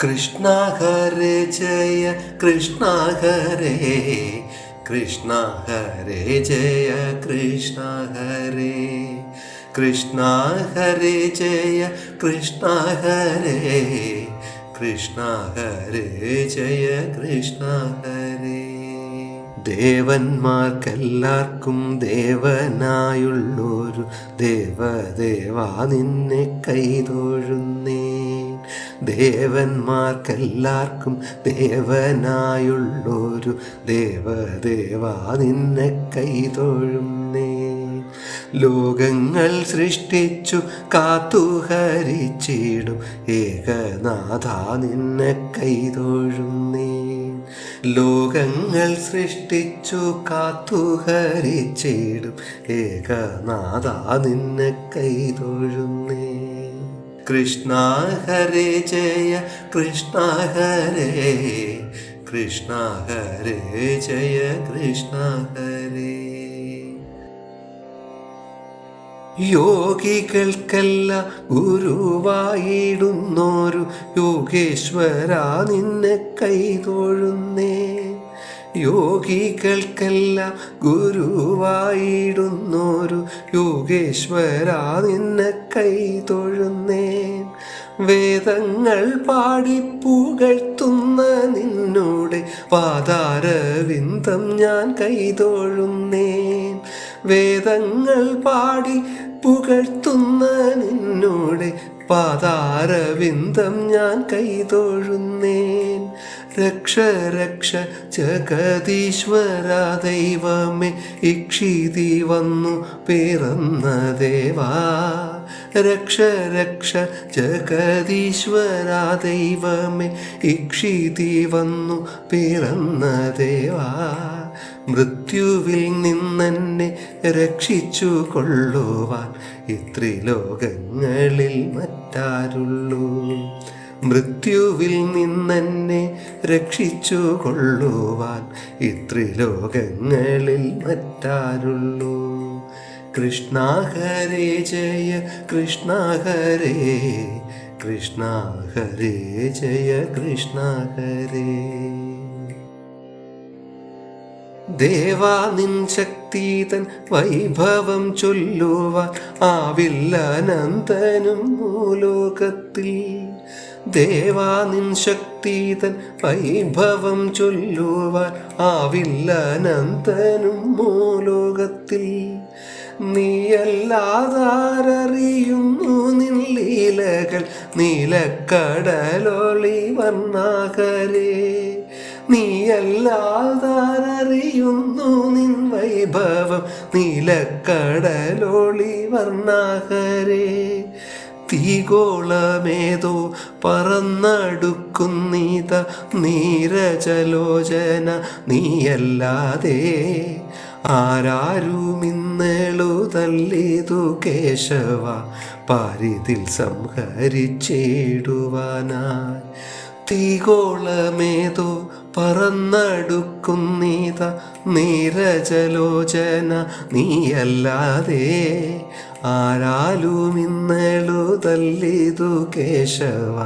കൃഷ്ണ ഹരേ ജയ കൃഷ്ണ ഹരേ കൃഷ്ണ ഹരേ ജയ കൃഷ്ണ ഹരേ കൃഷ്ണ ഹരേ ജയ കൃഷ്ണ ഹരേ കൃഷ്ണ ഹരേ ജയ കൃഷ്ണ ഹരേ. ദേവന്മാർക്കെല്ലാവർക്കും ദേവനായുള്ളൊരു ദേവദേവാ നിന്നെ കൈതൊഴുന്നേ. ദേവന്മാർക്കെല്ലാവർക്കും ദേവനായുള്ളൊരു ദേവദേവാ നിന്നെ കൈതൊഴുന്നേ. ലോകങ്ങൾ സൃഷ്ടിച്ചു കാത്തുഹരിച്ചിടും ഏകനാഥ നിന്നെ കൈതൊഴുന്നേ. ലോകങ്ങൾ സൃഷ്ടിച്ചു കാത്തുഹരിച്ചിടും ഏകനാഥ നിന്നെ കൈതൊഴുന്നേ. കൃഷ്ണ ഹരേ ജയ കൃഷ്ണ ഹരേ കൃഷ്ണ ഹരേ ജയ കൃഷ്ണ ഹരേ. യോഗികൾക്കെല്ലാം ഗുരുവായിടുന്നോരു യോഗേശ്വര നിന്നെ കൈതൊഴുന്നേ. യോഗികൾക്കെല്ലാം ഗുരുവായിടുന്നോരു യോഗേശ്വര നിന്നെ കൈതൊഴുന്നേ. വേദങ്ങൾ പാടിപ്പുകഴ്ത്തുന്ന നിന്നോടെ പാദാരവിന്ദം ഞാൻ കൈതൊഴുന്നേ. വേദങ്ങൾ പാടി പുകഴ്ത്തുന്ന നിന്നോടെ പാദാരവിന്ദം ഞാൻ കൈതൊഴുന്നേൻ. രക്ഷ രക്ഷ ജഗദീശ്വര ദൈവമേ ഇക്ഷിതി വന്നു പിറന്ന ദേവാ. രക്ഷ രക്ഷ ജഗദീശ്വര ദൈവമേ ഇക്ഷിതി വന്നു പിറന്ന ദേവാ. മൃത്യുവിൽ നിന്നെന്നെ രക്ഷിച്ചു കൊള്ളുവാൻ ഇത്രിലോകങ്ങളിൽ മറ്റാരുള്ളൂ. മൃത്യുവിൽ നിന്നെന്നെ രക്ഷിച്ചു കൊള്ളുവാൻ ഇത്രിലോകങ്ങളിൽ മറ്റാരുള്ളൂ. കൃഷ്ണ ഹരേ ജയ കൃഷ്ണ ഹരേ കൃഷ്ണ ഹരേ ജയ കൃഷ്ണ ഹരേ. ദേവാ നിൻ ശക്തിതൻ വൈഭവം ചൊല്ലുവാൻ ആവില്ല അനന്തനും ഭൂലോകത്തിൽ. ദേവാ നിൻ ശക്തിതൻ വൈഭവം ചൊല്ലുവാൻ ആവില്ല അനന്തനും ഭൂലോകത്തിൽ. നീയല്ലാതാരറിയുന്നു നിൻ ലീലകൾ നീലക്കടലോളി വർണ്ണാകരേ. നീയല്ലാതാരറിയുന്നു നിൻ വൈഭവം നീലക്കടലോളി വർണ്ണാകരേ. തീഗോളമേതോ പറന്നടുക്കുന്നീത നീരജലോചന നീയല്ലാതെ ആരാരുമിന്നെളുതല്ലിതു കേശവ പാരിതിൽ സംഹരിച്ചിടുവാനായി. തീഗോളമേതോ പറന്നടുക്കുന്നീത നീരജലോചന നീയല്ലാതെ ആരാലുമിന്നെളുതല്ലിതു കേശവ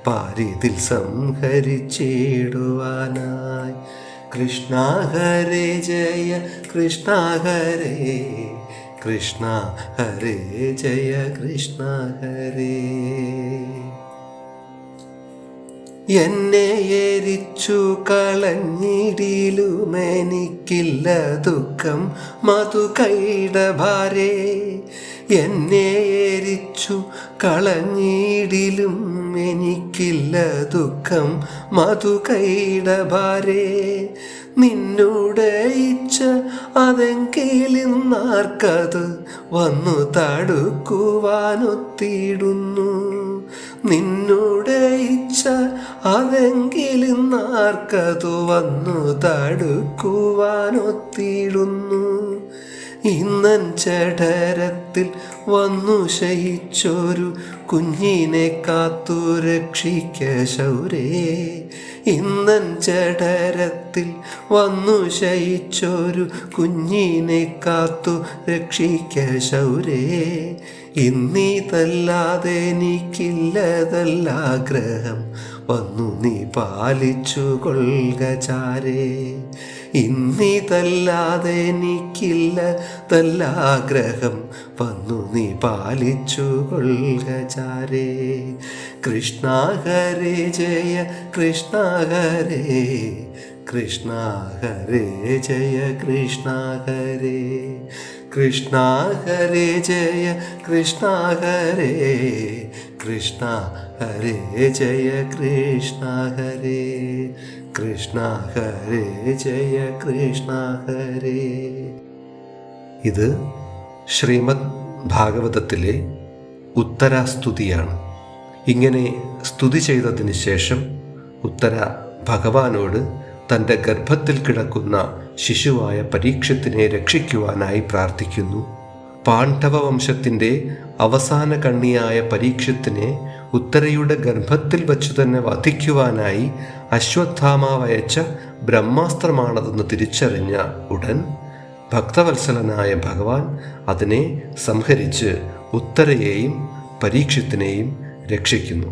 പാരിതിൽ സംഹരിച്ചിടുവാനായി. കൃഷ്ണ ഹരേ ജയ കൃഷ്ണ ഹരേ കൃഷ്ണ ഹരേ ജയ കൃഷ്ണ ഹരേ. എന്നെ എരിച്ചു കളഞ്ഞിടിലുമെനിക്കില്ല ദുഃഖം മധുകൈടഭാരേ. എന്നെ എരിച്ചു കളഞ്ഞിടിലും എനിക്കില്ല ദുഃഖം മധുകൈടഭാരേ. നിന്നോട് ഇച്ഛ അതെങ്കിലിന്നാർക്കത് വന്നു തടുക്കുവാനൊത്തിടുന്നു. നിന്നോട് ഇച്ഛ അതെങ്കിലിന്നാർക്കതു വന്നു തടുക്കുവാനൊത്തിടുന്നു. ഇന്നൻ ചടരത്തിൽ വന്നു ശയിച്ചൊരു കുഞ്ഞിനെ കാത്തു രക്ഷിക്ക ശൗരേ. ഇന്നൻ ജഠരത്തിൽ വന്നു ശയിച്ചൊരു കുഞ്ഞിനെ കാത്തു രക്ഷിക്ക ശൗരേ. ഇന്നീതല്ലാതെ എനിക്കില്ലതല്ലാഗ്രഹം വന്നു നീ പാലിച്ചു കൊള്ളുക ചാരേ. ഇന്നീതല്ലാതെ എനിക്കില്ലതല്ലാഗ്രഹം വന്നു നീ പാലിച്ചു കൊള്ളുക ചാരേ. കൃഷ്ണ ഹരേ ജയ കൃഷ്ണ ഹരേ, കൃഷ്ണ ഹരേ ജയ കൃഷ്ണ ഹരേ. കൃഷ്ണ ഹരേ ജയ കൃഷ്ണ ഹരേ, കൃഷ്ണ ഹരേ ജയ കൃഷ്ണ ഹരേ. കൃഷ്ണ ഹരേ ജയ കൃഷ്ണ ഹരേ. ഇത് ശ്രീമദ് ഭാഗവതത്തിലെ ഉത്തരാസ്തുതിയാണ്. ഇങ്ങനെ സ്തുതി ചെയ്തതിന് ശേഷം ഉത്തര ഭഗവാനോട് തൻ്റെ ഗർഭത്തിൽ കിടക്കുന്ന ശിശുവായ പരീക്ഷത്തിനെ രക്ഷിക്കുവാനായി പ്രാർത്ഥിക്കുന്നു. പാണ്ഡവ വംശത്തിൻ്റെ അവസാന കണ്ണിയായ പരീക്ഷത്തിനെ ഉത്തരയുടെ ഗർഭത്തിൽ വച്ചു തന്നെ വധിക്കുവാനായി അശ്വത്ഥാമാവ് അയച്ച ബ്രഹ്മാസ്ത്രമാണതെന്ന് തിരിച്ചറിഞ്ഞ ഉടൻ ഭക്തവത്സലനായ ഭഗവാൻ അതിനെ സംഹരിച്ച് ഉത്തരയെയും പരീക്ഷത്തിനെയും രക്ഷിക്കുന്നു.